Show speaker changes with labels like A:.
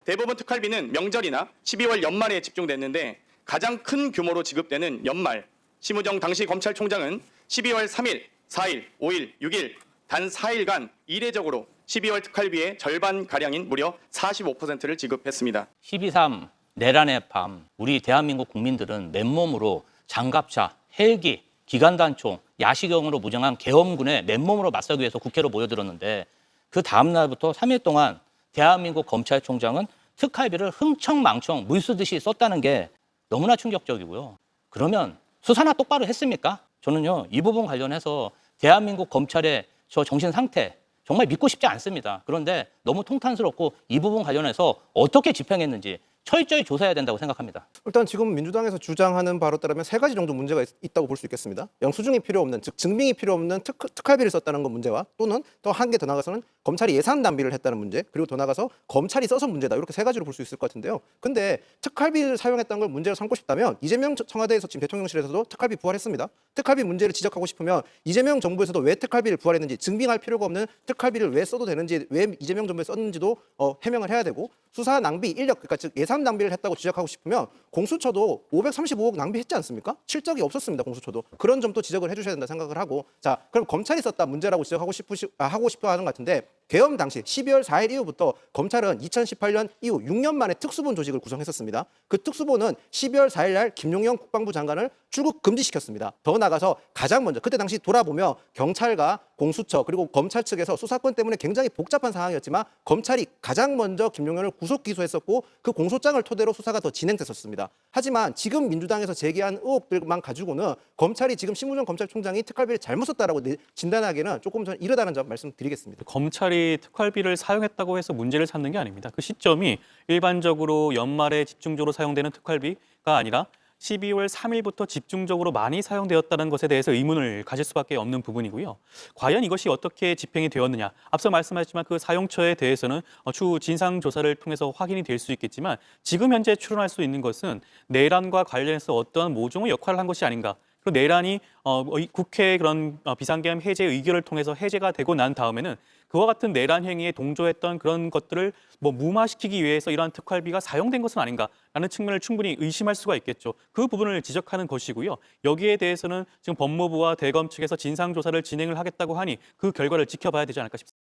A: 대부분 특활비는 명절이나 12월 연말에 집중됐는데 가장 큰 규모로 지급되는 연말, 심우정 당시 검찰총장은 12월 3일, 4일, 5일, 6일 단 4일간 이례적으로 12월 특활비의 절반가량인 무려 45%를 지급했습니다.
B: 12.3 내란의 밤, 우리 대한민국 국민들은 맨몸으로 장갑차, 헬기, 기관단총, 야시경으로 무장한 계엄군에 맨몸으로 맞서기 위해서 국회로 모여들었는데 그 다음 날부터 3일 동안 대한민국 검찰총장은 특활비를 흥청망청 물 쓰듯이 썼다는 게 너무나 충격적이고요. 그러면 수사나 똑바로 했습니까? 저는요, 이 부분 관련해서 대한민국 검찰의 저 정신 상태 정말 믿고 싶지 않습니다. 그런데 너무 통탄스럽고 이 부분 관련해서 어떻게 집행했는지 철저히 조사해야 된다고 생각합니다.
C: 일단 지금 민주당에서 주장하는 바로 따르면 세 가지 정도 문제가 있다고 볼 수 있겠습니다. 영수증이 필요 없는, 즉 증빙이 필요 없는 특활비를 썼다는 것 문제와 또는 또 한 개 더 나가서는 검찰이 예산 낭비를 했다는 문제, 그리고 더 나가서 검찰이 써서 문제다. 이렇게 세 가지로 볼 수 있을 것 같은데요. 근데 특활비를 사용했다는 걸 문제로 삼고 싶다면 이재명 청와대에서 지금 대통령실에서도 특활비 부활했습니다. 특활비 문제를 지적하고 싶으면 이재명 정부에서도 왜 특활비를 부활했는지, 증빙할 필요가 없는 특활비를 왜 써도 되는지, 왜 이재명 정부에 썼는지도 해명을 해야 되고, 수사 낭비, 인력, 그러니까 즉 예산 낭비를 했다고 지적하고 싶으면 공수처도 535억 낭비했지 않습니까? 실적이 없었습니다. 공수처도. 그런 점도 지적을 해주셔야 된다 생각을 하고, 자, 그럼 검찰이 썼다 문제라고 지적하고 하고 싶어 하는 것 같은데, 계엄 당시 12월 4일 이후부터 검찰은 2018년 이후 6년 만에 특수본 조직을 구성했었습니다. 그 특수본은 12월 4일 날 김용현 국방부 장관을 출국 금지시켰습니다. 더 나가서 가장 먼저 그때 당시 돌아보면 경찰과 공수처 그리고 검찰 측에서 수사권 때문에 굉장히 복잡한 상황이었지만 검찰이 가장 먼저 김용현을 구속 기소했었고 그 공소장을 토대로 수사가 더 진행됐었습니다. 하지만 지금 민주당에서 제기한 의혹들만 가지고는 검찰이 지금 심우정 검찰총장이 특활비를 잘못 썼다라고 진단하기에는 조금 전 이르다는 점 말씀드리겠습니다.
D: 검찰이 특활비를 사용했다고 해서 문제를 삼는 게 아닙니다. 그 시점이 일반적으로 연말에 집중적으로 사용되는 특활비가 아니라 12월 3일부터 집중적으로 많이 사용되었다는 것에 대해서 의문을 가질 수밖에 없는 부분이고요. 과연 이것이 어떻게 집행이 되었느냐. 앞서 말씀하셨지만 그 사용처에 대해서는 추후 진상조사를 통해서 확인이 될 수 있겠지만 지금 현재 추론할 수 있는 것은 내란과 관련해서 어떠한 모종의 역할을 한 것이 아닌가. 그리고 내란이 국회 그런 비상계엄 해제 의결을 통해서 해제가 되고 난 다음에는 그와 같은 내란 행위에 동조했던 그런 것들을 무마시키기 위해서 이러한 특활비가 사용된 것은 아닌가라는 측면을 충분히 의심할 수가 있겠죠. 그 부분을 지적하는 것이고요. 여기에 대해서는 지금 법무부와 대검 측에서 진상조사를 진행을 하겠다고 하니 그 결과를 지켜봐야 되지 않을까 싶습니다.